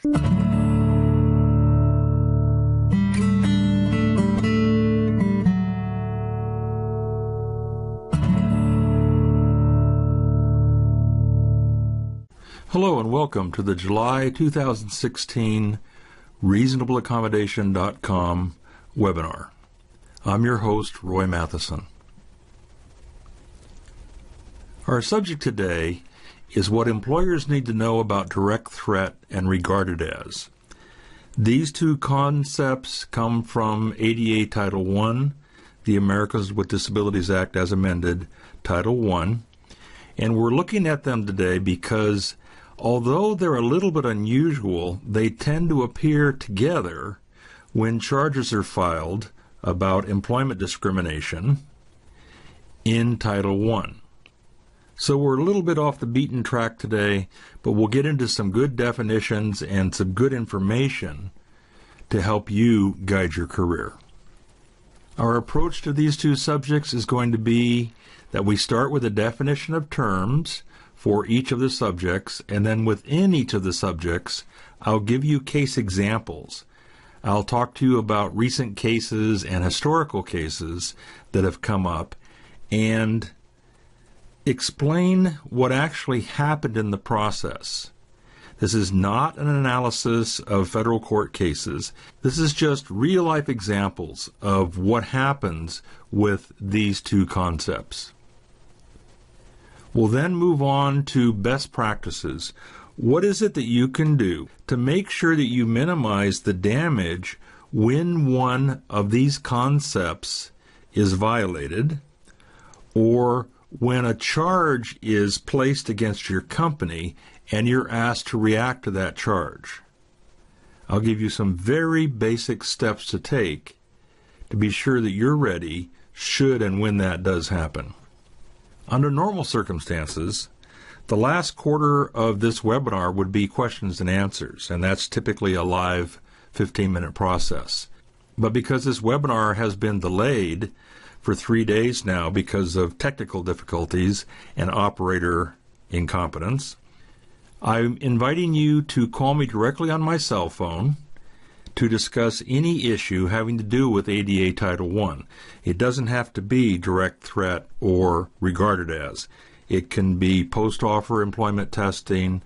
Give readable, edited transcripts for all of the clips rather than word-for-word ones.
Hello and welcome to the July 2016 ReasonableAccommodation.com webinar. I'm your host, Roy Matheson. Our subject today is what employers need to know about direct threat and regarded as. These two concepts come from ADA Title I, the Americans with Disabilities Act as amended, Title I, and we're looking at them today because although they're a little bit unusual, they tend to appear together when charges are filed about employment discrimination in Title I. So we're a little bit off the beaten track today, but we'll get into some good definitions and some good information to help you guide your career. Our approach to these two subjects is going to be that we start with a definition of terms for each of the subjects, and then within each of the subjects, I'll give you case examples. I'll talk to you about recent cases and historical cases that have come up and explain what actually happened in the process. This is not an analysis of federal court cases. This is just real-life examples of what happens with these two concepts. We'll then move on to best practices. What is it that you can do to make sure that you minimize the damage when one of these concepts is violated, or when a charge is placed against your company and you're asked to react to that charge? I'll give you some very basic steps to take to be sure that you're ready should and when that does happen. Under normal circumstances, the last quarter of this webinar would be questions and answers, and that's typically a live 15-minute process. But because this webinar has been delayed for 3 days now because of technical difficulties and operator incompetence, I'm inviting you to call me directly on my cell phone to discuss any issue having to do with ADA Title I. It doesn't have to be direct threat or regarded as. It can be post-offer employment testing,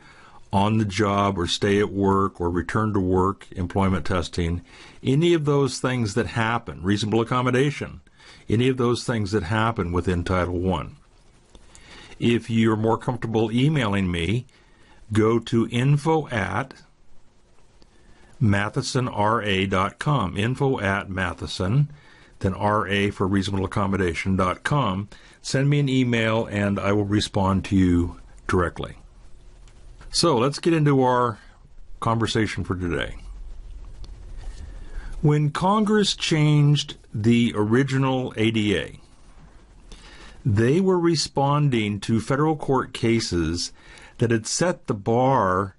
on the job or stay at work or return to work employment testing, any of those things that happen, reasonable accommodation, any of those things that happen within Title I. If you're more comfortable emailing me, go to info@mathesonra.com, info@matheson, then RA for reasonableaccommodation.com. Send me an email and I will respond to you directly. So let's get into our conversation for today. When Congress changed the original ADA, they were responding to federal court cases that had set the bar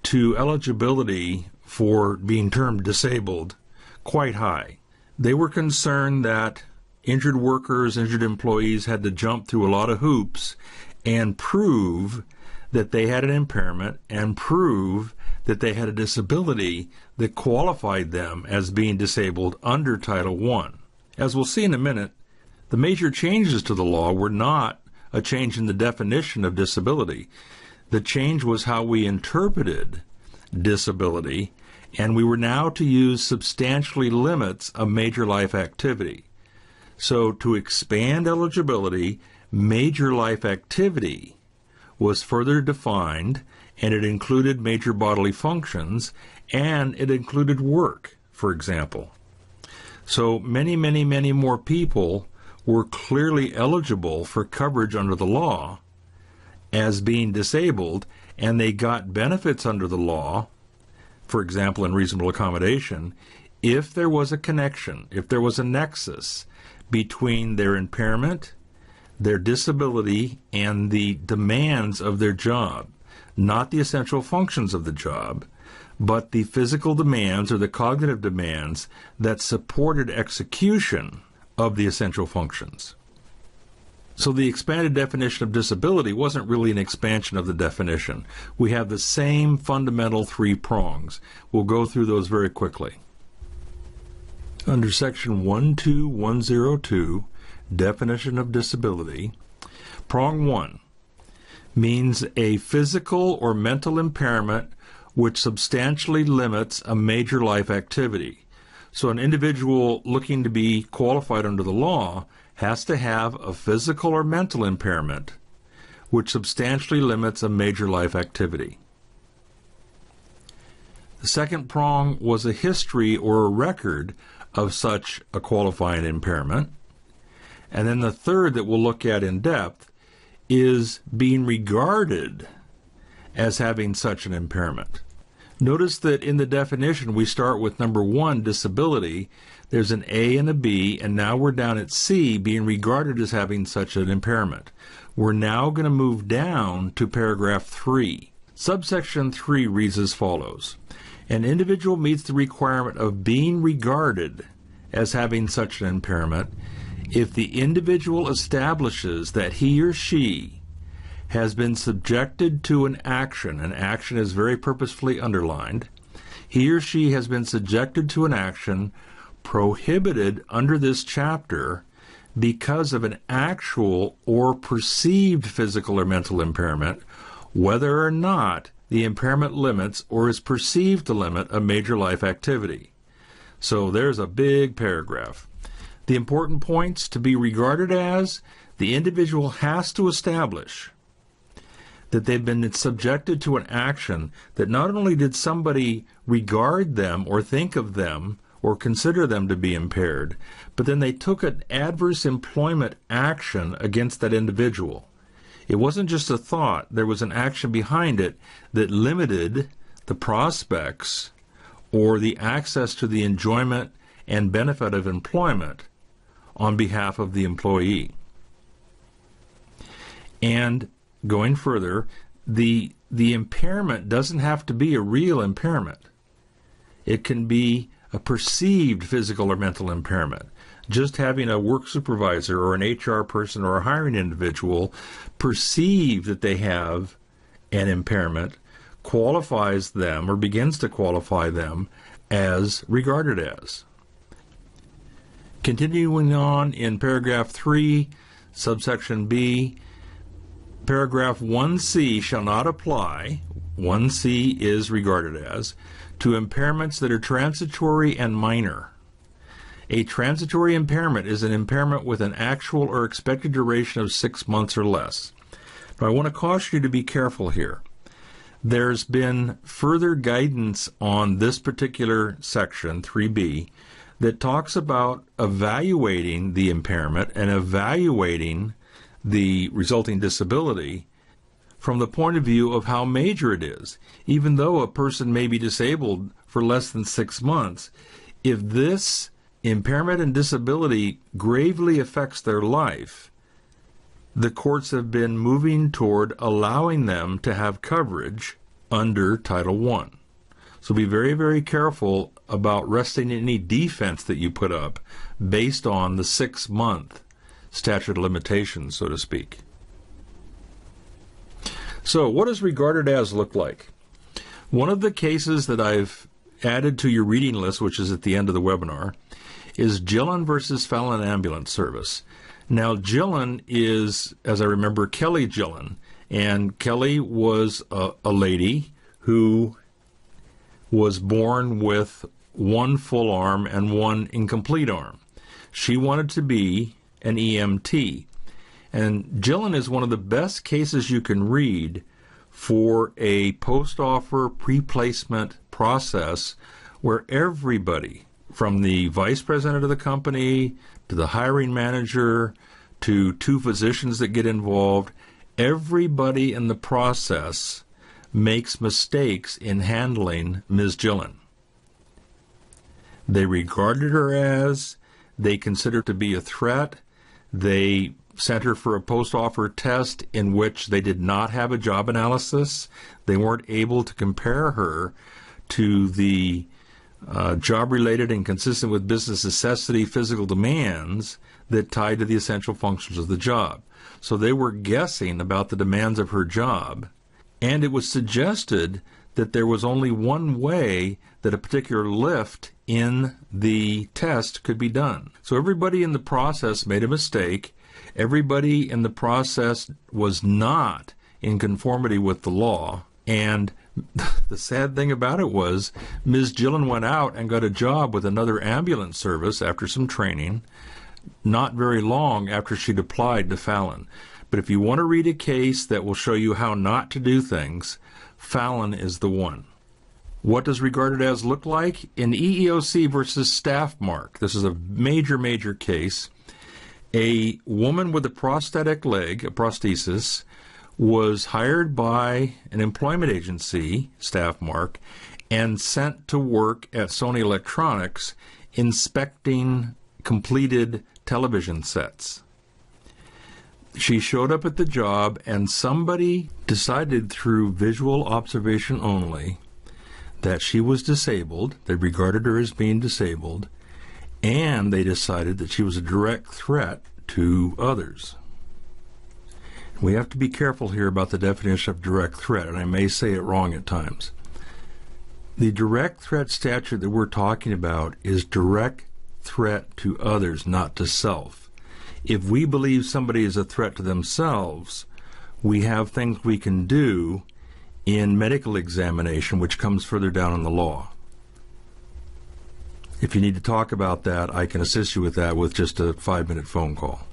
to eligibility for being termed disabled quite high. They were concerned that injured workers, injured employees had to jump through a lot of hoops and prove that they had an impairment and prove that they had a disability that qualified them as being disabled under Title I. As we'll see in a minute, the major changes to the law were not a change in the definition of disability. The change was how we interpreted disability, and we were now to use substantially limits of major life activity. So to expand eligibility, major life activity was further defined, and it included major bodily functions, and it included work, for example. So many more people were clearly eligible for coverage under the law as being disabled, and they got benefits under the law, for example, in reasonable accommodation, if there was a connection, if there was a nexus between their impairment, their disability, and the demands of their job. Not the essential functions of the job, but the physical demands or the cognitive demands that supported execution of the essential functions. So the expanded definition of disability wasn't really an expansion of the definition. We have the same fundamental three prongs. We'll go through those very quickly. Under Section 12102, definition of disability, prong 1 means a physical or mental impairment which substantially limits a major life activity. So an individual looking to be qualified under the law has to have a physical or mental impairment which substantially limits a major life activity. The second prong was a history or a record of such a qualifying impairment. And then the third that we'll look at in depth is being regarded as having such an impairment. Notice that in the definition we start with number 1, disability. There's an A and a B, and now we're down at C, being regarded as having such an impairment. We're now going to move down to paragraph 3. Subsection 3 reads as follows. An individual meets the requirement of being regarded as having such an impairment if the individual establishes that he or she has been subjected to an action is very purposefully underlined, he or she has been subjected to an action prohibited under this chapter because of an actual or perceived physical or mental impairment, whether or not the impairment limits or is perceived to limit a major life activity. So there's a big paragraph. The important points to be regarded as: the individual has to establish that they've been subjected to an action that not only did somebody regard them or think of them or consider them to be impaired, but then they took an adverse employment action against that individual. It wasn't just a thought, there was an action behind it that limited the prospects or the access to the enjoyment and benefit of employment on behalf of the employee. And going further, the impairment doesn't have to be a real impairment. It can be a perceived physical or mental impairment. Just having a work supervisor or an HR person or a hiring individual perceive that they have an impairment qualifies them or begins to qualify them as regarded as. Continuing on in paragraph 3, subsection B, paragraph 1C shall not apply, 1C is regarded as, to impairments that are transitory and minor. A transitory impairment is an impairment with an actual or expected duration of 6 months or less. Now, I want to caution you to be careful here. There's been further guidance on this particular section, 3B, that talks about evaluating the impairment and evaluating the resulting disability from the point of view of how major it is. Even though a person may be disabled for less than 6 months, if this impairment and disability gravely affects their life, the courts have been moving toward allowing them to have coverage under Title I. So be very, very careful about resting any defense that you put up based on the 6-month statute of limitations, so to speak. So what does regarded as look like? One of the cases that I've added to your reading list, which is at the end of the webinar, is Jillon versus Felon Ambulance Service. Now, Jillon is, as I remember, Kelly Jillon, and Kelly was a lady who was born with one full arm and one incomplete arm. She wanted to be an EMT. And Jillon is one of the best cases you can read for a post-offer pre-placement process where everybody, from the vice president of the company to the hiring manager to 2 physicians that get involved, everybody in the process makes mistakes in handling Ms. Jillon. They regarded her as, they considered to be a threat. They sent her for a post-offer test in which they did not have a job analysis. They weren't able to compare her to the job-related and consistent with business necessity physical demands that tied to the essential functions of the job. So they were guessing about the demands of her job, and it was suggested that there was only one way that a particular lift in the test could be done. So everybody in the process made a mistake. Everybody in the process was not in conformity with the law. And the sad thing about it was Ms. Jillon went out and got a job with another ambulance service after some training, not very long after she'd applied to felon. But if you want to read a case that will show you how not to do things, felon is the one. What does regarded as look like? In EEOC versus Staffmark, this is a major case. A woman with a prosthetic leg, a prosthesis, was hired by an employment agency, Staffmark, and sent to work at Sony Electronics inspecting completed television sets. She showed up at the job, and somebody decided through visual observation only that she was disabled. They regarded her as being disabled, and they decided that she was a direct threat to others. We have to be careful here about the definition of direct threat, and I may say it wrong at times. The direct threat statute that we're talking about is direct threat to others, not to self. If we believe somebody is a threat to themselves, we have things we can do in medical examination, which comes further down in the law. If you need to talk about that, I can assist you with that with just a 5-minute phone call.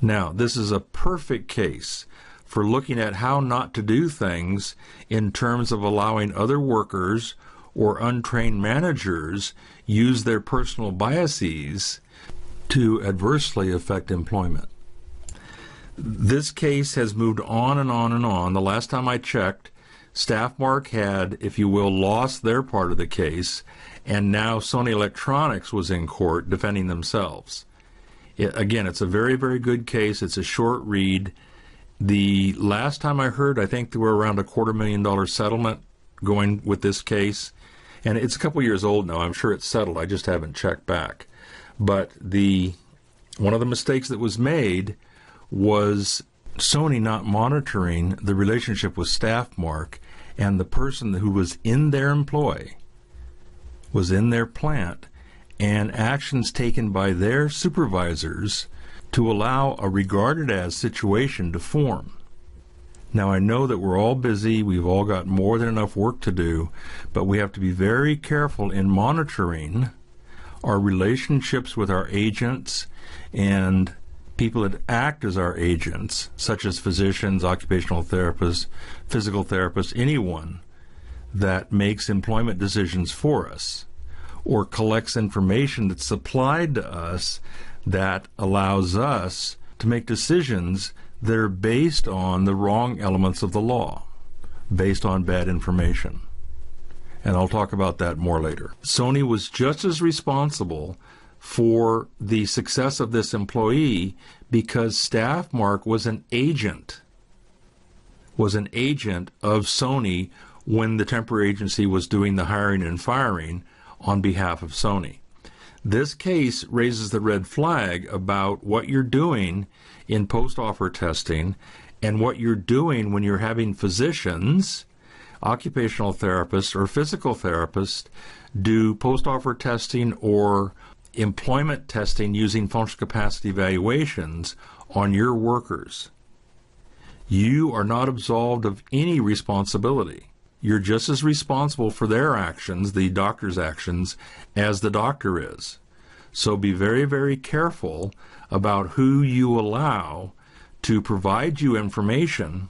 Now, this is a perfect case for looking at how not to do things in terms of allowing other workers or untrained managers use their personal biases to adversely affect employment. This case has moved on and on and on. The last time I checked, Staffmark had, if you will, lost their part of the case, and now Sony Electronics was in court defending themselves. Again, it's a very good case. It's a short read. The last time I heard, I think there were around a $250,000 settlement going with this case, and it's a couple years old now. I'm sure it's settled. I just haven't checked back. But one of the mistakes that was made was Sony not monitoring the relationship with Staffmark, and the person who was in their employ was in their plant, and actions taken by their supervisors to allow a regarded as situation to form. Now, I know that we're all busy, we've all got more than enough work to do, but we have to be very careful in monitoring our relationships with our agents and people that act as our agents, such as physicians, occupational therapists, physical therapists, anyone that makes employment decisions for us or collects information that's supplied to us that allows us to make decisions that are based on the wrong elements of the law, based on bad information. And I'll talk about that more later. Sony was just as responsible for the success of this employee because Staffmark was an agent of Sony when the temporary agency was doing the hiring and firing on behalf of Sony. This case raises the red flag about what you're doing in post-offer testing and what you're doing when you're having physicians, occupational therapists, or physical therapists do post-offer testing or employment testing using functional capacity evaluations on your workers. You are not absolved of any responsibility. You're just as responsible for their actions, the doctor's actions, as the doctor is. So be very careful about who you allow to provide you information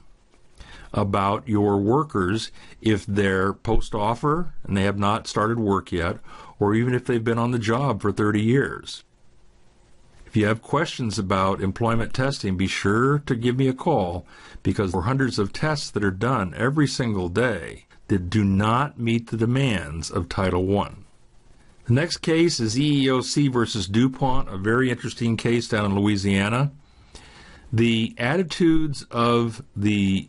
about your workers if they're post-offer and they have not started work yet, or even if they've been on the job for 30 years. If you have questions about employment testing, be sure to give me a call, because there are hundreds of tests that are done every single day that do not meet the demands of Title I. The next case is EEOC versus DuPont, a very interesting case down in Louisiana. The attitudes of the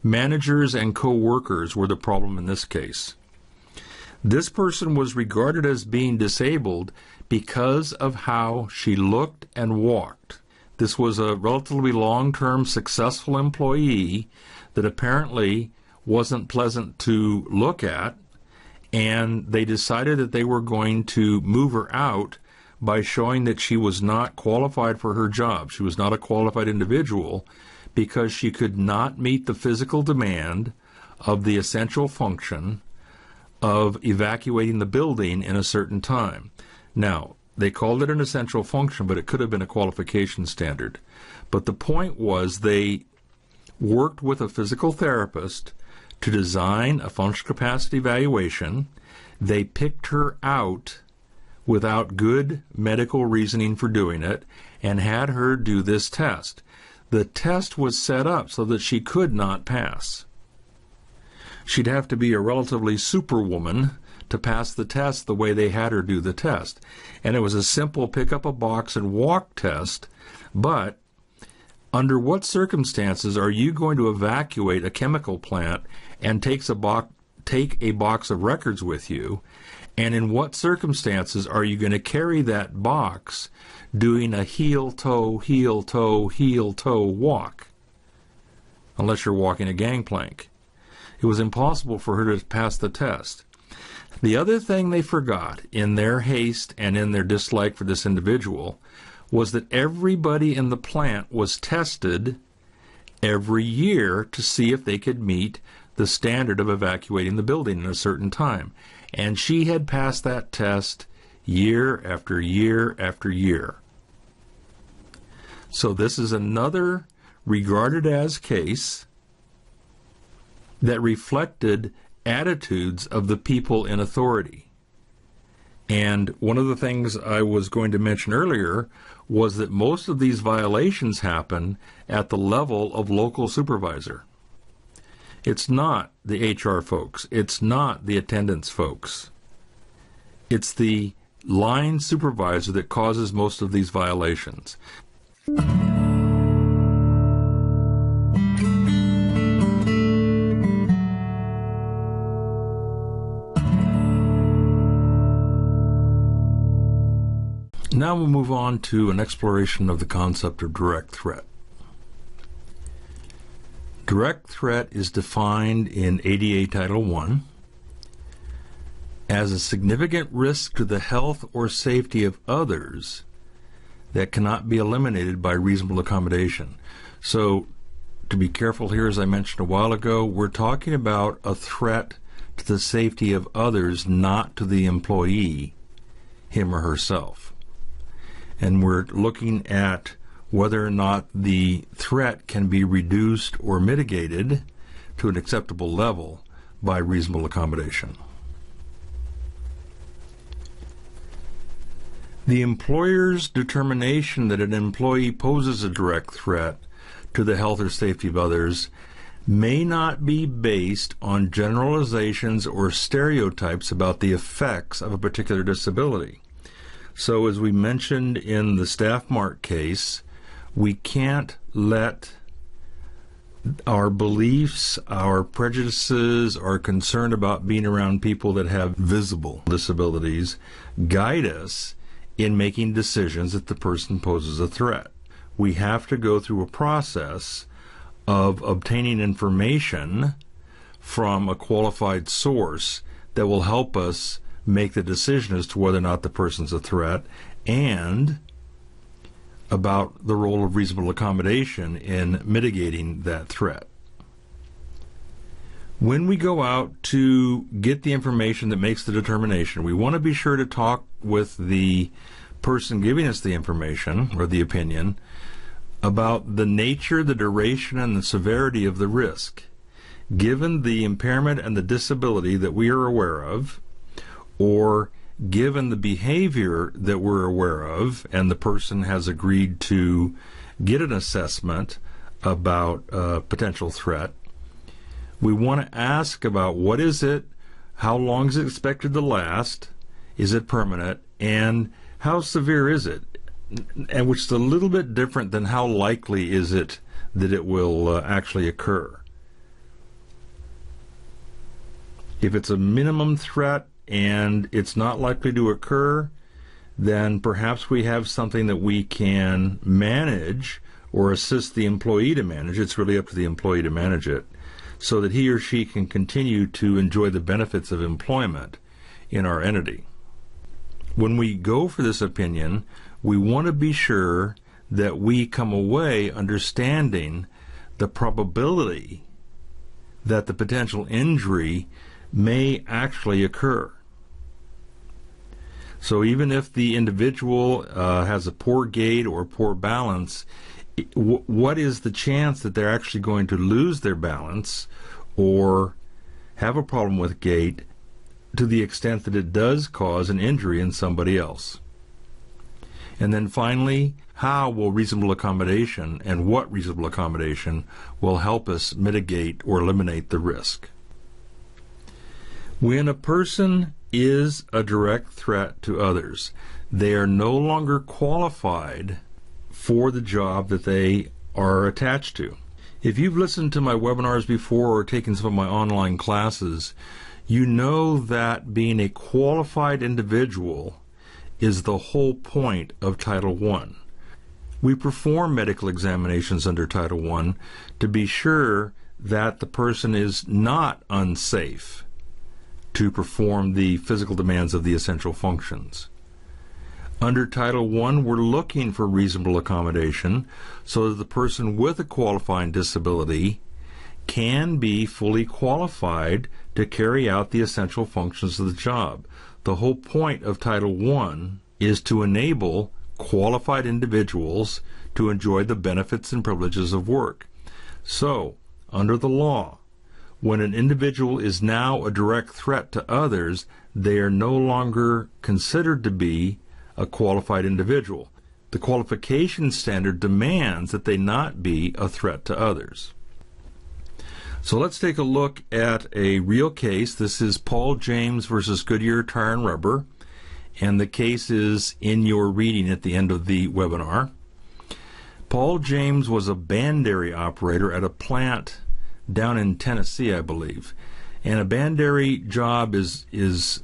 managers and co-workers were the problem in this case. This person was regarded as being disabled because of how she looked and walked. This was a relatively long-term successful employee that apparently wasn't pleasant to look at, and they decided that they were going to move her out by showing that she was not qualified for her job. She was not a qualified individual because she could not meet the physical demand of the essential function of evacuating the building in a certain time. Now, they called it an essential function, but it could have been a qualification standard. But the point was they worked with a physical therapist to design a functional capacity evaluation. They picked her out without good medical reasoning for doing it and had her do this test. The test was set up so that she could not pass. She'd have to be a relatively superwoman to pass the test the way they had her do the test. And it was a simple pick up a box and walk test, but under what circumstances are you going to evacuate a chemical plant and take a box of records with you? And in what circumstances are you going to carry that box doing a heel-toe, heel-toe, heel-toe walk? Unless you're walking a gangplank. It was impossible for her to pass the test. The other thing they forgot in their haste and in their dislike for this individual was that everybody in the plant was tested every year to see if they could meet the standard of evacuating the building in a certain time. And she had passed that test year after year after year. So this is another regarded as case that reflected attitudes of the people in authority. And one of the things I was going to mention earlier was that most of these violations happen at the level of local supervisor. It's not the HR folks. It's not the attendance folks. It's the line supervisor that causes most of these violations. Now we'll move on to an exploration of the concept of direct threat. Direct threat is defined in ADA Title I as a significant risk to the health or safety of others that cannot be eliminated by reasonable accommodation. So, to be careful here, as I mentioned a while ago, we're talking about a threat to the safety of others, not to the employee, him or herself. And we're looking at whether or not the threat can be reduced or mitigated to an acceptable level by reasonable accommodation. The employer's determination that an employee poses a direct threat to the health or safety of others may not be based on generalizations or stereotypes about the effects of a particular disability. So as we mentioned in the Staffmark case, we can't let our beliefs, our prejudices, our concern about being around people that have visible disabilities guide us in making decisions that the person poses a threat. We have to go through a process of obtaining information from a qualified source that will help us make the decision as to whether or not the person's a threat and about the role of reasonable accommodation in mitigating that threat. When we go out to get the information that makes the determination, we want to be sure to talk with the person giving us the information or the opinion about the nature, the duration, and the severity of the risk. Given the impairment and the disability that we are aware of, or given the behavior that we're aware of, and the person has agreed to get an assessment about a potential threat, we want to ask about what is it, how long is it expected to last, is it permanent, and how severe is it? And which is a little bit different than how likely is it that it will actually occur. If it's a minimum threat, and it's not likely to occur, then perhaps we have something that we can manage or assist the employee to manage. It's really up to the employee to manage it, so that he or she can continue to enjoy the benefits of employment in our entity. When we go for this opinion, we want to be sure that we come away understanding the probability that the potential injury may actually occur. So even if the individual has a poor gait or poor balance, what is the chance that they're actually going to lose their balance or have a problem with gait to the extent that it does cause an injury in somebody else? And then finally, how will reasonable accommodation and what reasonable accommodation will help us mitigate or eliminate the risk? When a person is a direct threat to others, they are no longer qualified for the job that they are attached to. If you've listened to my webinars before or taken some of my online classes, you know that being a qualified individual is the whole point of Title I. We perform medical examinations under Title I to be sure that the person is not unsafe to perform the physical demands of the essential functions. Under Title I, we're looking for reasonable accommodation so that the person with a qualifying disability can be fully qualified to carry out the essential functions of the job. The whole point of Title I is to enable qualified individuals to enjoy the benefits and privileges of work. So, under the law, when an individual is now a direct threat to others, they are no longer considered to be a qualified individual. The qualification standard demands that they not be a threat to others. So let's take a look at a real case. This is Paul James versus Goodyear Tire and Rubber, and the case is in your reading at the end of the webinar. Paul James was a bandery operator at a plant down in Tennessee, I believe. And a bandery job is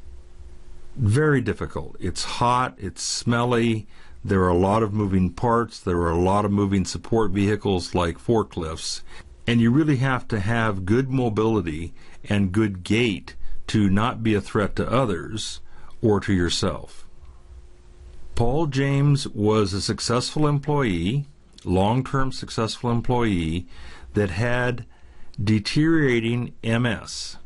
very difficult. It's hot, it's smelly, there are a lot of moving parts, there are a lot of moving support vehicles like forklifts, and you really have to have good mobility and good gait to not be a threat to others or to yourself. Paul James was a successful employee, long-term successful employee, that had deteriorating MS.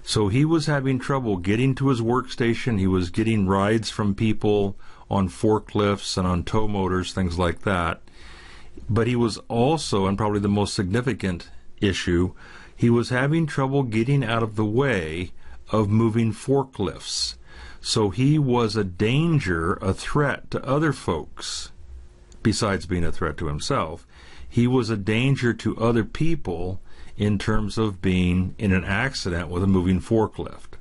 So he was having trouble getting to his workstation. He was getting rides from people on forklifts and on tow motors, things like that. But he was also, and probably the most significant issue, he was having trouble getting out of the way of moving forklifts. So he was a danger, a threat to other folks. Besides being a threat to himself, he was a danger to other people in terms of being in an accident with a moving forklift.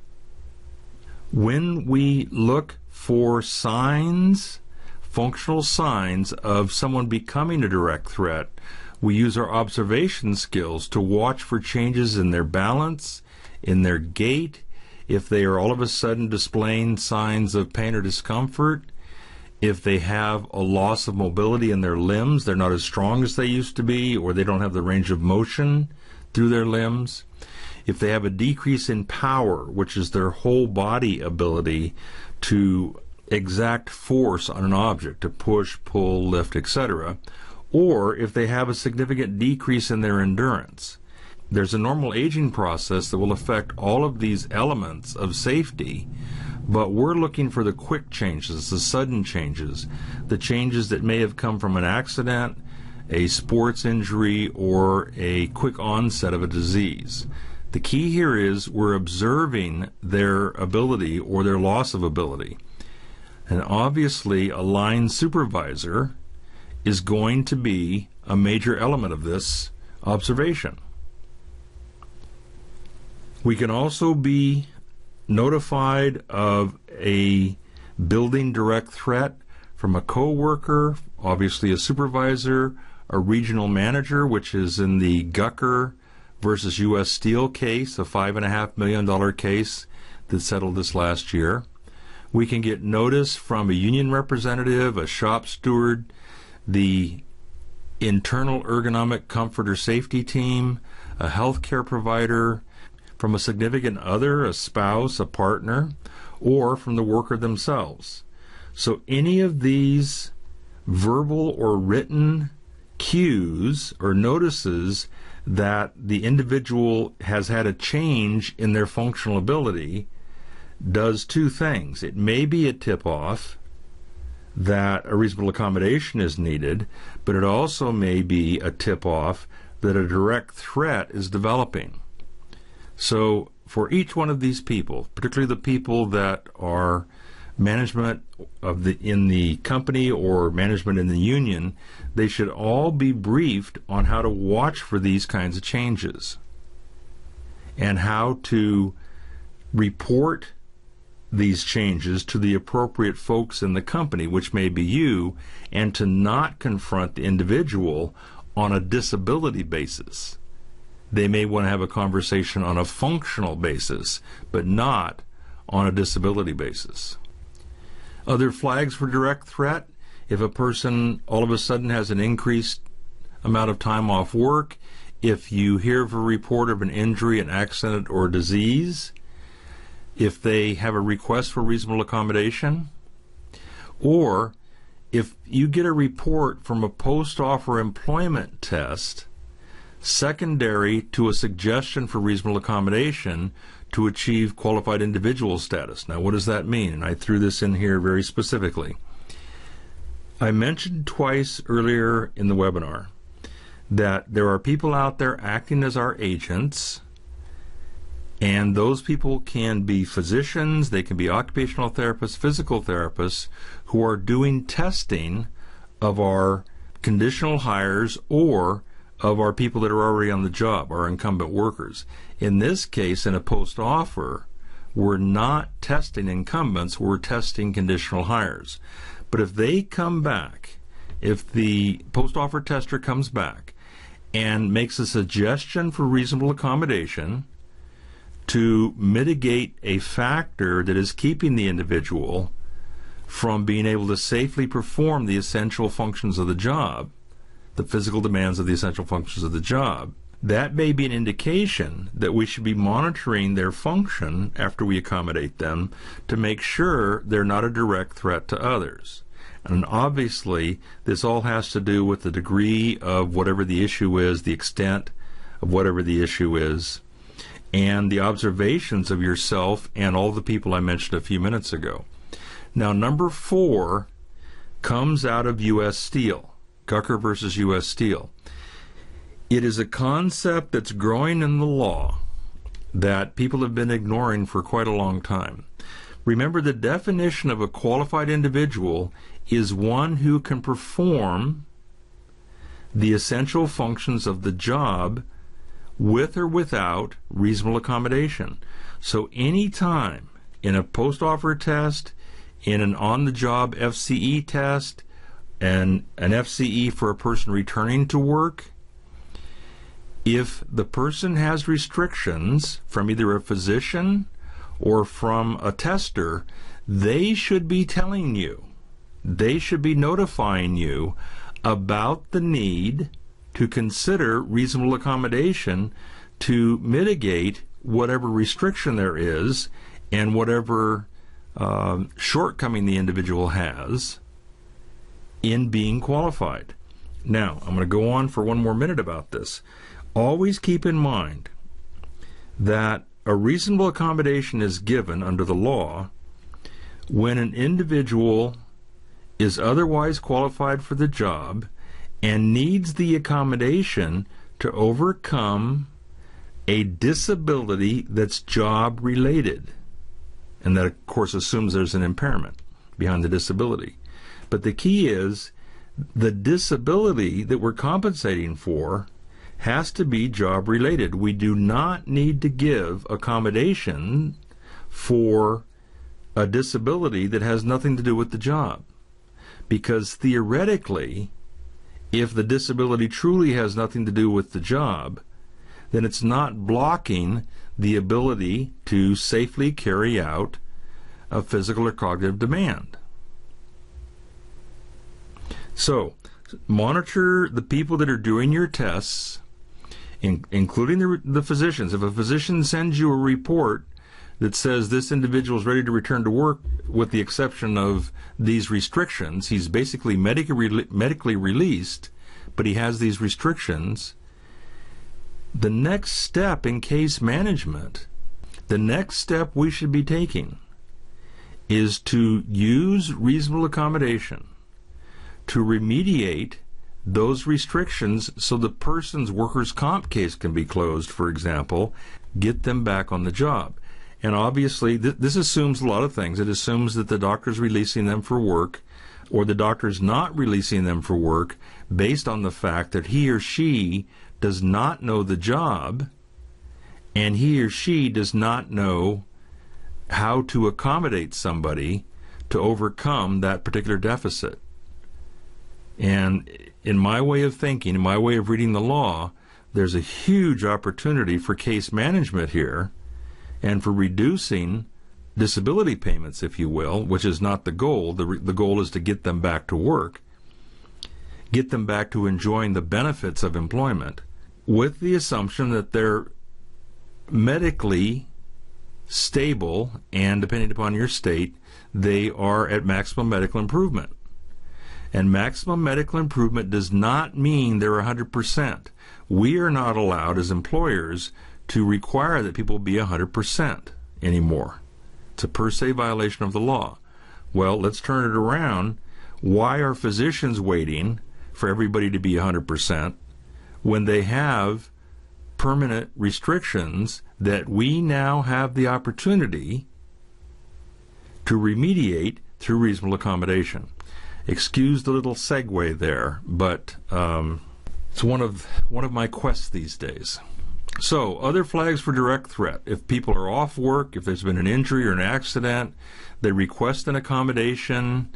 When we look for signs, functional signs of someone becoming a direct threat, we use our observation skills to watch for changes in their balance, in their gait, if they are all of a sudden displaying signs of pain or discomfort, if they have a loss of mobility in their limbs, they're not as strong as they used to be, or they don't have the range of motion through their limbs, if they have a decrease in power, which is their whole body ability to exact force on an object, to push, pull, lift, etc., or if they have a significant decrease in their endurance. There's a normal aging process that will affect all of these elements of safety, but we're looking for the quick changes, the sudden changes, the changes that may have come from an accident, a sports injury, or a quick onset of a disease. The key here is we're observing their ability or their loss of ability. And obviously a line supervisor is going to be a major element of this observation. We can also be notified of a building direct threat from a coworker, obviously a supervisor, a regional manager, which is in the Gucker versus U.S. Steel case, a $5.5 million case that settled this last year. We can get notice from a union representative, a shop steward, the internal ergonomic comfort or safety team, a healthcare provider, from a significant other, a spouse, a partner, or from the worker themselves. So any of these verbal or written cues or notices that the individual has had a change in their functional ability does two things. It may be a tip-off that a reasonable accommodation is needed, but it also may be a tip-off that a direct threat is developing. So for each one of these people, particularly the people that are management in the company or management in the union, they should all be briefed on how to watch for these kinds of changes and how to report these changes to the appropriate folks in the company, which may be you, and to not confront the individual on a disability basis. They may want to have a conversation on a functional basis, but not on a disability basis. Other flags for direct threat: if a person all of a sudden has an increased amount of time off work, if you hear of a report of an injury, an accident, or disease, if they have a request for reasonable accommodation, or if you get a report from a post-offer employment test secondary to a suggestion for reasonable accommodation to achieve qualified individual status. Now, what does that mean? And I threw this in here very specifically. I mentioned twice earlier in the webinar that there are people out there acting as our agents, and those people can be physicians, they can be occupational therapists, physical therapists, who are doing testing of our conditional hires or of our people that are already on the job, our incumbent workers. In this case, in a post-offer, we're not testing incumbents, we're testing conditional hires. But if they come back, if the post-offer tester comes back and makes a suggestion for reasonable accommodation to mitigate a factor that is keeping the individual from being able to safely perform the essential functions of the job, the physical demands of the essential functions of the job, that may be an indication that we should be monitoring their function after we accommodate them to make sure they're not a direct threat to others. And obviously, this all has to do with the degree of whatever the issue is, the extent of whatever the issue is, and the observations of yourself and all the people I mentioned a few minutes ago. Now, number 4 comes out of U.S. Steel. Gucker versus U.S. Steel. It is a concept that's growing in the law that people have been ignoring for quite a long time. Remember, the definition of a qualified individual is one who can perform the essential functions of the job with or without reasonable accommodation. So any time in a post-offer test, in an on-the-job FCE test, and an FCE for a person returning to work, if the person has restrictions from either a physician or from a tester, they should be telling you, they should be notifying you about the need to consider reasonable accommodation to mitigate whatever restriction there is and whatever shortcoming the individual has in being qualified. Now, I'm going to go on for one more minute about this. Always keep in mind that a reasonable accommodation is given under the law when an individual is otherwise qualified for the job and needs the accommodation to overcome a disability that's job-related. And that, of course, assumes there's an impairment behind the disability. But the key is the disability that we're compensating for has to be job-related. We do not need to give accommodation for a disability that has nothing to do with the job. Because theoretically, if the disability truly has nothing to do with the job, then it's not blocking the ability to safely carry out a physical or cognitive demand. So, monitor the people that are doing your tests, including the physicians. If a physician sends you a report that says this individual is ready to return to work with the exception of these restrictions, he's basically medically released, but he has these restrictions, the next step in case management, the next step we should be taking is to use reasonable accommodation to remediate those restrictions so the person's workers' comp case can be closed, for example, get them back on the job. And obviously, this assumes a lot of things. It assumes that the doctor's releasing them for work, or the doctor's not releasing them for work based on the fact that he or she does not know the job, and he or she does not know how to accommodate somebody to overcome that particular deficit. And in my way of thinking, in my way of reading the law, there's a huge opportunity for case management here and for reducing disability payments, if you will, which is not the goal. The goal is to get them back to work, get them back to enjoying the benefits of employment, with the assumption that they're medically stable and, depending upon your state, they are at maximum medical improvement. And maximum medical improvement does not mean they're 100%. We are not allowed as employers to require that people be 100% anymore. It's a per se violation of the law. Well, let's turn it around. Why are physicians waiting for everybody to be 100% when they have permanent restrictions that we now have the opportunity to remediate through reasonable accommodation? Excuse the little segue there, but it's one of my quests these days. So, other flags for direct threat. If people are off work, if there's been an injury or an accident, they request an accommodation,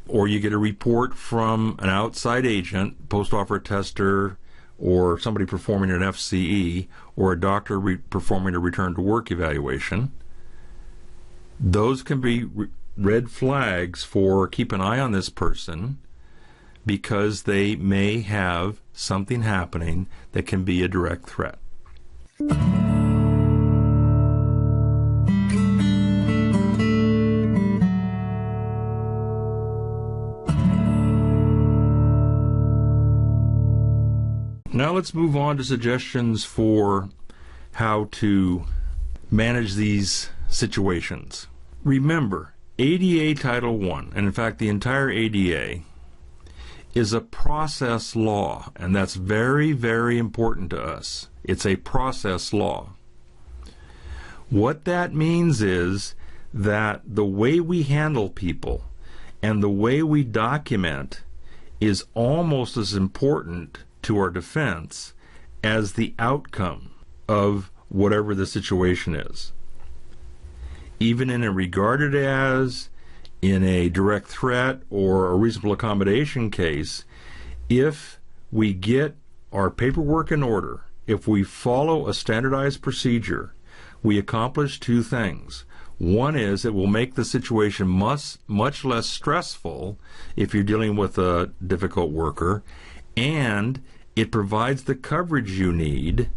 or you get a report from an outside agent, post-offer tester, or somebody performing an FCE, or a doctor performing a return-to-work evaluation. Those can be red flags for keep an eye on this person because they may have something happening that can be a direct threat. Now let's move on to suggestions for how to manage these situations. Remember, ADA Title I, and in fact the entire ADA, is a process law, and that's very, very important to us. It's a process law. What that means is that the way we handle people and the way we document is almost as important to our defense as the outcome of whatever the situation is. Even in a regarded as, in a direct threat or a reasonable accommodation case, if we get our paperwork in order, if we follow a standardized procedure, we accomplish two things. One is it will make the situation much less stressful if you're dealing with a difficult worker, and it provides the coverage you need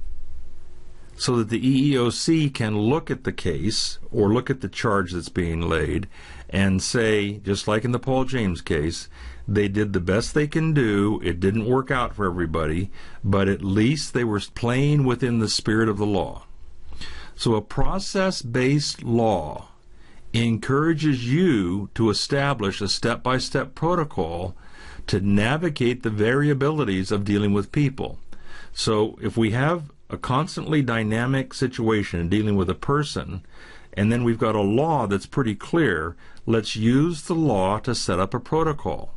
so that the EEOC can look at the case or look at the charge that's being laid and say, just like in the Paul James case, they did the best they can do. It didn't work out for everybody, but at least they were playing within the spirit of the law. So a process-based law encourages you to establish a step-by-step protocol to navigate the variabilities of dealing with people. So if we have a constantly dynamic situation in dealing with a person, and then we've got a law that's pretty clear, let's use the law to set up a protocol.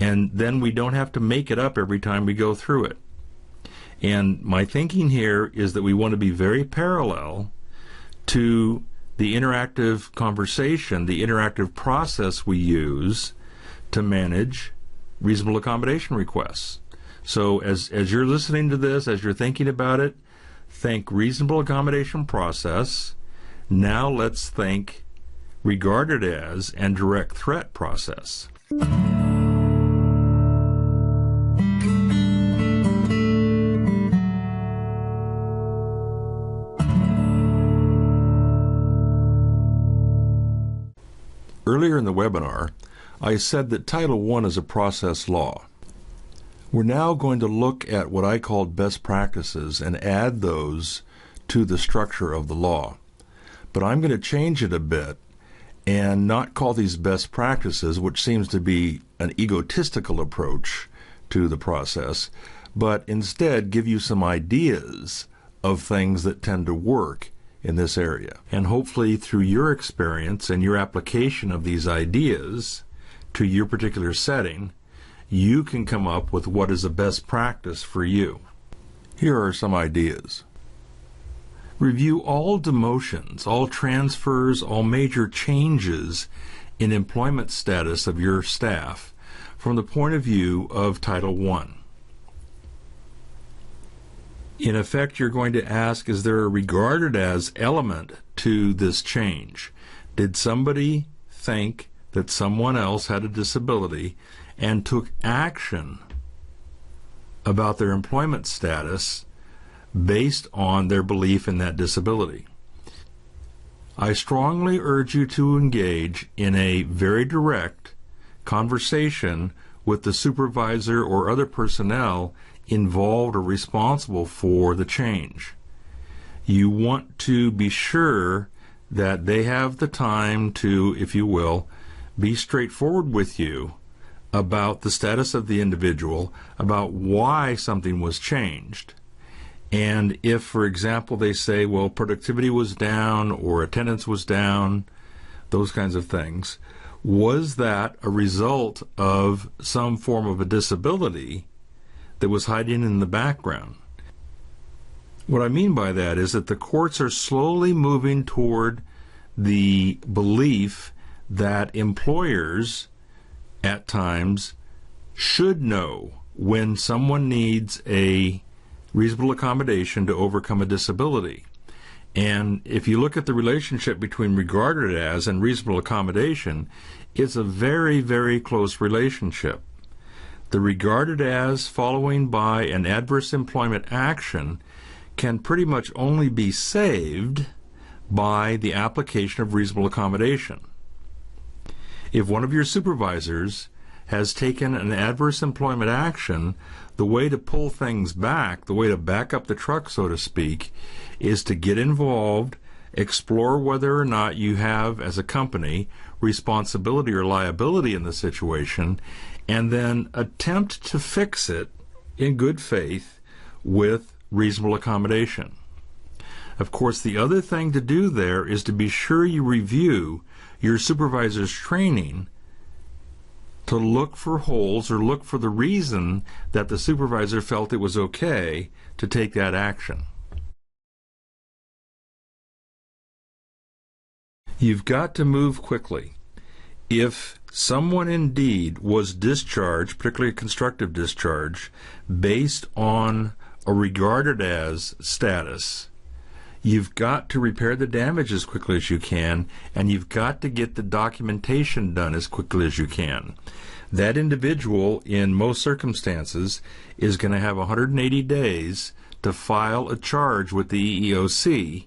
And then we don't have to make it up every time we go through it. And my thinking here is that we want to be very parallel to the interactive conversation, the interactive process we use to manage reasonable accommodation requests. So as you're listening to this, as you're thinking about it, think reasonable accommodation process. Now let's think regarded as and direct threat process. Earlier in the webinar, I said that Title I is a process law. We're now going to look at what I called best practices and add those to the structure of the law. But I'm going to change it a bit and not call these best practices, which seems to be an egotistical approach to the process, but instead give you some ideas of things that tend to work in this area. And hopefully through your experience and your application of these ideas to your particular setting, you can come up with what is a best practice for you. Here are some ideas. Review all demotions, all transfers, all major changes in employment status of your staff from the point of view of Title I. In effect, you're going to ask, is there a regarded as element to this change? Did somebody think that someone else had a disability and took action about their employment status based on their belief in that disability? I strongly urge you to engage in a very direct conversation with the supervisor or other personnel involved or responsible for the change. You want to be sure that they have the time to, if you will, be straightforward with you about the status of the individual, about why something was changed. And if, for example, they say, well, productivity was down or attendance was down, those kinds of things, was that a result of some form of a disability that was hiding in the background? What I mean by that is that the courts are slowly moving toward the belief that employers at times should know when someone needs a reasonable accommodation to overcome a disability. And if you look at the relationship between regarded as and reasonable accommodation, it's a very, very close relationship. The regarded as following by an adverse employment action can pretty much only be saved by the application of reasonable accommodation. If one of your supervisors has taken an adverse employment action, the way to pull things back, the way to back up the truck, so to speak, is to get involved, explore whether or not you have, as a company, responsibility or liability in the situation, and then attempt to fix it in good faith with reasonable accommodation. Of course, the other thing to do there is to be sure you review your supervisor's training to look for holes or look for the reason that the supervisor felt it was okay to take that action. You've got to move quickly. If someone indeed was discharged, particularly a constructive discharge, based on a regarded as status, you've got to repair the damage as quickly as you can, and you've got to get the documentation done as quickly as you can. That individual, in most circumstances, is going to have 180 days to file a charge with the EEOC.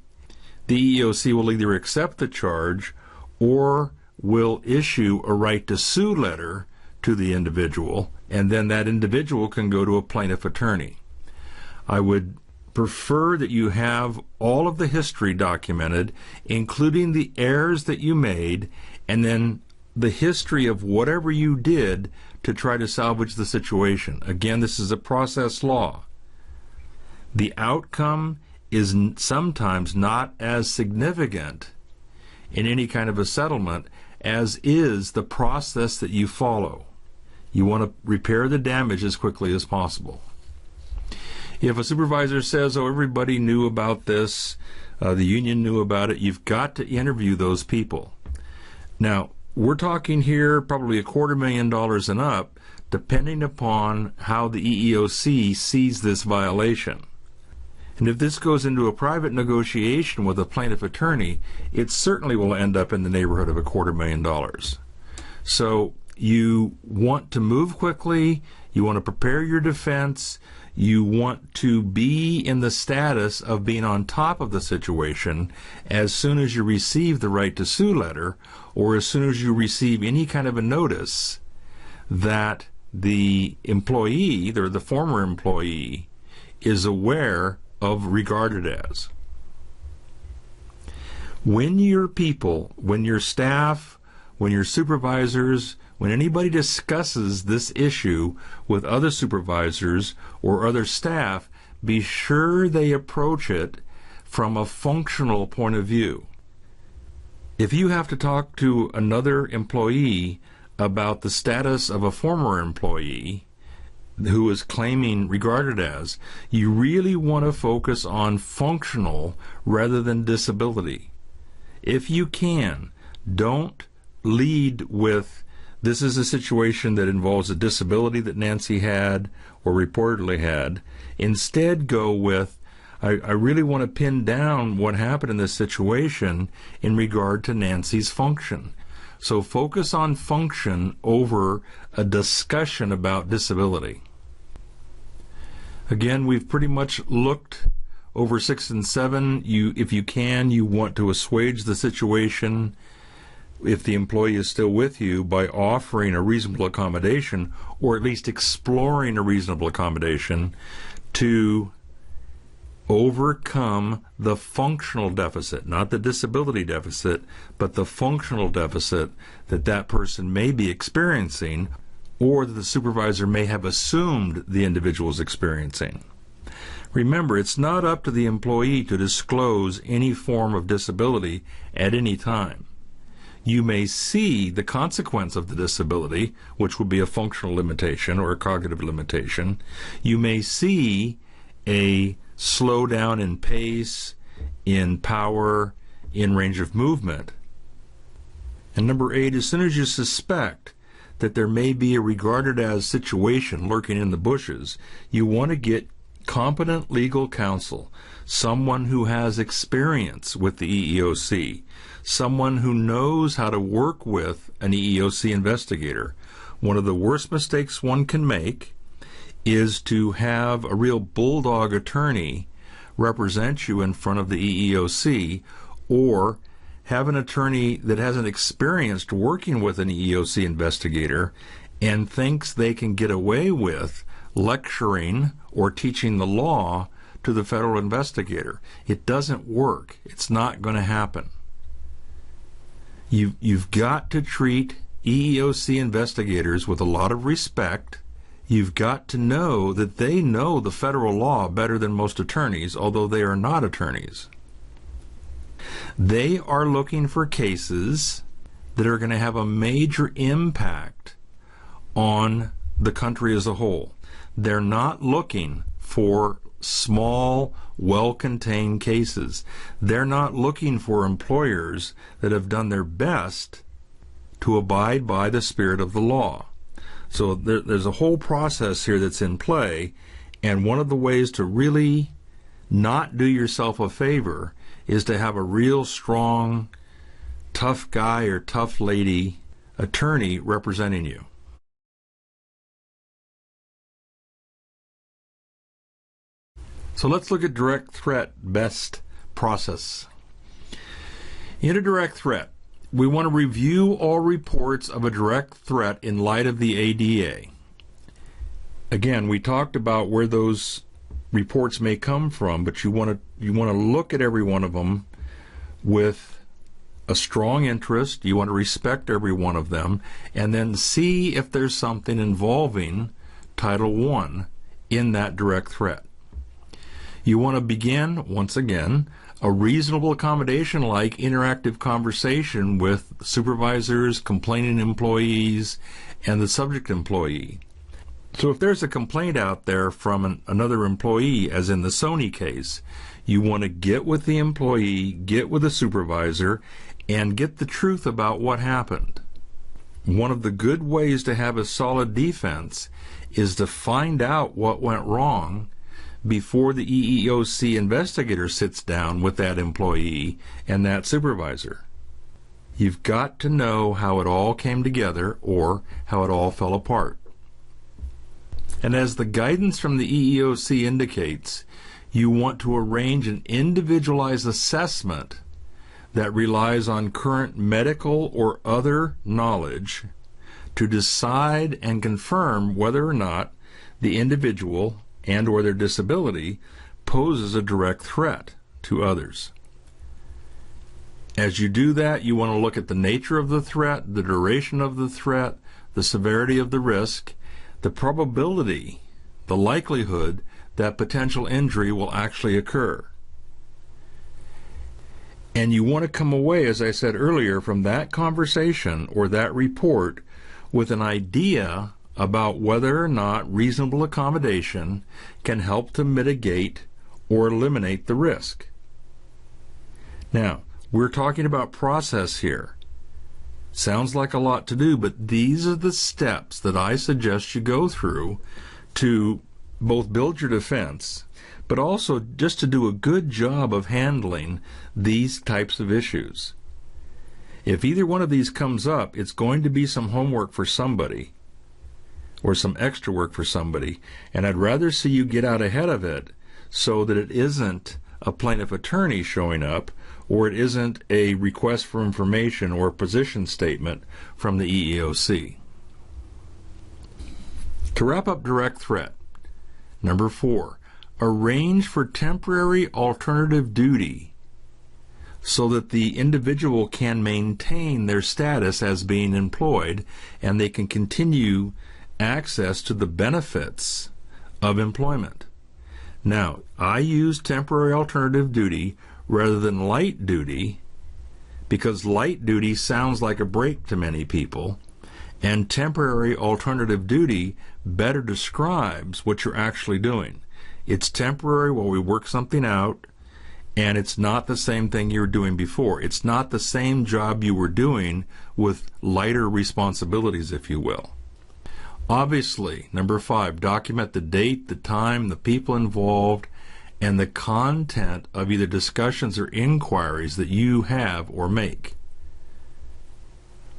The EEOC will either accept the charge or will issue a right to sue letter to the individual, and then that individual can go to a plaintiff attorney. I would prefer that you have all of the history documented, including the errors that you made, and then the history of whatever you did to try to salvage the situation. Again, this is a process law. The outcome is sometimes not as significant in any kind of a settlement as is the process that you follow. You want to repair the damage as quickly as possible. If a supervisor says, oh, everybody knew about this, the union knew about it, you've got to interview those people. Now, we're talking here probably $250,000 and up, depending upon how the EEOC sees this violation. And if this goes into a private negotiation with a plaintiff attorney, it certainly will end up in the neighborhood of $250,000. So you want to move quickly, you want to prepare your defense, you want to be in the status of being on top of the situation as soon as you receive the right to sue letter, or as soon as you receive any kind of a notice that the employee, or the former employee, is aware of regarded as. When your people, when your staff, when your supervisors, when anybody discusses this issue with other supervisors or other staff, be sure they approach it from a functional point of view. If you have to talk to another employee about the status of a former employee who is claiming regarded as, you really want to focus on functional rather than disability. If you can, don't lead with, this is a situation that involves a disability that Nancy had or reportedly had. Instead, go with, I really want to pin down what happened in this situation in regard to Nancy's function. So focus on function over a discussion about disability. Again, we've pretty much looked over 6 and 7. If you can, you want to assuage the situation if the employee is still with you by offering a reasonable accommodation, or at least exploring a reasonable accommodation to overcome the functional deficit, not the disability deficit, but the functional deficit that that person may be experiencing, or that the supervisor may have assumed the individual is experiencing. Remember, it's not up to the employee to disclose any form of disability at any time. You may see the consequence of the disability, which would be a functional limitation or a cognitive limitation. You may see a slowdown in pace, in power, in range of movement. And number 8, as soon as you suspect that there may be a regarded as situation lurking in the bushes, you want to get competent legal counsel, someone who has experience with the EEOC, someone who knows how to work with an EEOC investigator. One of the worst mistakes one can make is to have a real bulldog attorney represent you in front of the EEOC, or have an attorney that hasn't experienced working with an EEOC investigator and thinks they can get away with lecturing or teaching the law to the federal investigator. It doesn't work. It's not going to happen. You've got to treat EEOC investigators with a lot of respect. You've got to know that they know the federal law better than most attorneys, although they are not attorneys. They are looking for cases that are going to have a major impact on the country as a whole. They're not looking for small, well-contained cases. They're not looking for employers that have done their best to abide by the spirit of the law. So there's a whole process here that's in play, and one of the ways to really not do yourself a favor is to have a real strong, tough guy or tough lady attorney representing you. So let's look at direct threat best process. In a direct threat, we want to review all reports of a direct threat in light of the ADA. Again, we talked about where those reports may come from, but you want to look at every one of them with a strong interest. You want to respect every one of them, and then see if there's something involving Title I in that direct threat. You want to begin, once again, a reasonable accommodation like interactive conversation with supervisors, complaining employees, and the subject employee. So if there's a complaint out there from another employee, as in the Sony case, you want to get with the employee, get with the supervisor, and get the truth about what happened. One of the good ways to have a solid defense is to find out what went wrong, before the EEOC investigator sits down with that employee and that supervisor. You've got to know how it all came together or how it all fell apart. And as the guidance from the EEOC indicates, you want to arrange an individualized assessment that relies on current medical or other knowledge to decide and confirm whether or not the individual and or their disability poses a direct threat to others. As you do that, you want to look at the nature of the threat, the duration of the threat, the severity of the risk, the probability, the likelihood that potential injury will actually occur. And you want to come away, as I said earlier, from that conversation or that report with an idea about whether or not reasonable accommodation can help to mitigate or eliminate the risk. Now, we're talking about process here. Sounds like a lot to do, but these are the steps that I suggest you go through to both build your defense, but also just to do a good job of handling these types of issues. If either one of these comes up, it's going to be some homework for somebody or some extra work for somebody, and I'd rather see you get out ahead of it so that it isn't a plaintiff attorney showing up or it isn't a request for information or a position statement from the EEOC. To wrap up direct threat, number 4, arrange for temporary alternative duty so that the individual can maintain their status as being employed and they can continue access to the benefits of employment. Now, I use temporary alternative duty rather than light duty because light duty sounds like a break to many people, and temporary alternative duty better describes what you're actually doing. It's temporary while we work something out, and it's not the same thing you were doing before. It's not the same job you were doing with lighter responsibilities, if you will. Obviously, number 5, document the date, the time, the people involved, and the content of either discussions or inquiries that you have or make.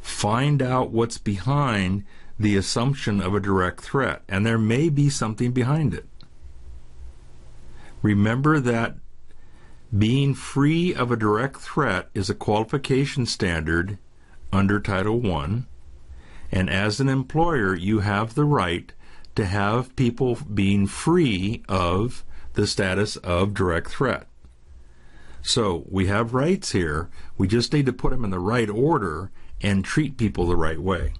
Find out what's behind the assumption of a direct threat, and there may be something behind it. Remember that being free of a direct threat is a qualification standard under Title I, and as an employer, you have the right to have people being free of the status of direct threat. So we have rights here. We just need to put them in the right order and treat people the right way.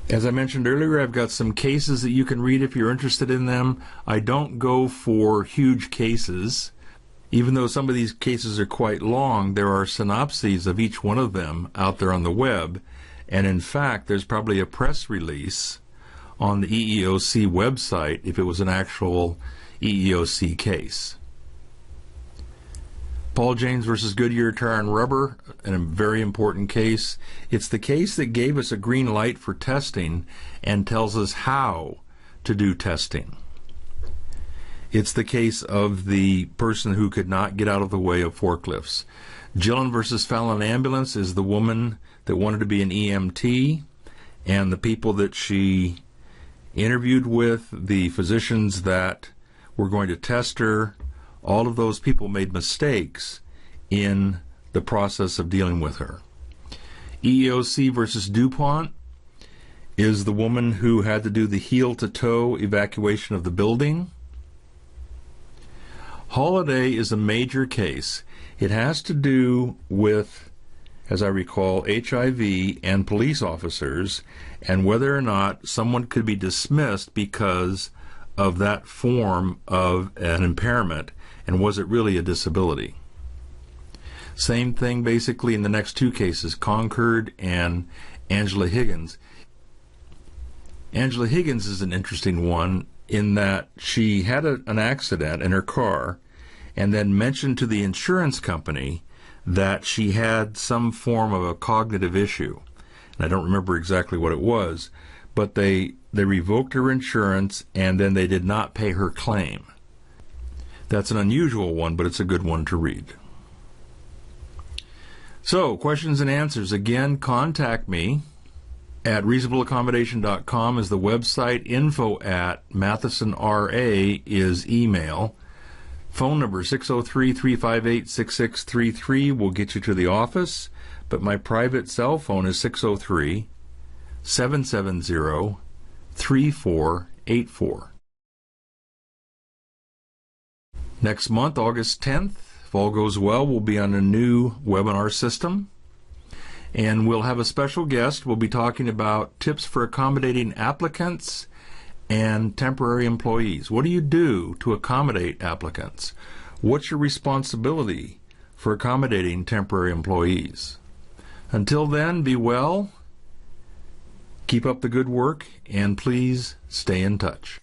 As I mentioned earlier, I've got some cases that you can read if you're interested in them. I don't go for huge cases. Even though some of these cases are quite long, there are synopses of each one of them out there on the web. And in fact, there's probably a press release on the EEOC website if it was an actual EEOC case. Paul James versus Goodyear Tire and Rubber, a very important case. It's the case that gave us a green light for testing and tells us how to do testing. It's the case of the person who could not get out of the way of forklifts. Jillon versus Felon Ambulance is the woman that wanted to be an EMT, and the people that she interviewed with, the physicians that were going to test her, all of those people made mistakes in the process of dealing with her. EEOC versus DuPont is the woman who had to do the heel-to-toe evacuation of the building. Holiday is a major case. It has to do with, as I recall, HIV and police officers and whether or not someone could be dismissed because of that form of an impairment, and was it really a disability? Same thing basically in the next two cases, Concord and Angela Higgins. Angela Higgins is an interesting one in that she had an accident in her car and then mentioned to the insurance company that she had some form of a cognitive issue. And I don't remember exactly what it was, but they revoked her insurance and then they did not pay her claim. That's an unusual one, but it's a good one to read. So, questions and answers. Again, contact me at reasonableaccommodation.com is the website. info@MathesonRA is email. Phone number 603-358-6633 will get you to the office, but my private cell phone is 603-770-3484. Next month, August 10th, if all goes well, we'll be on a new webinar system. And we'll have a special guest. We'll be talking about tips for accommodating applicants and temporary employees. What do you do to accommodate applicants? What's your responsibility for accommodating temporary employees? Until then, be well, keep up the good work, and please stay in touch.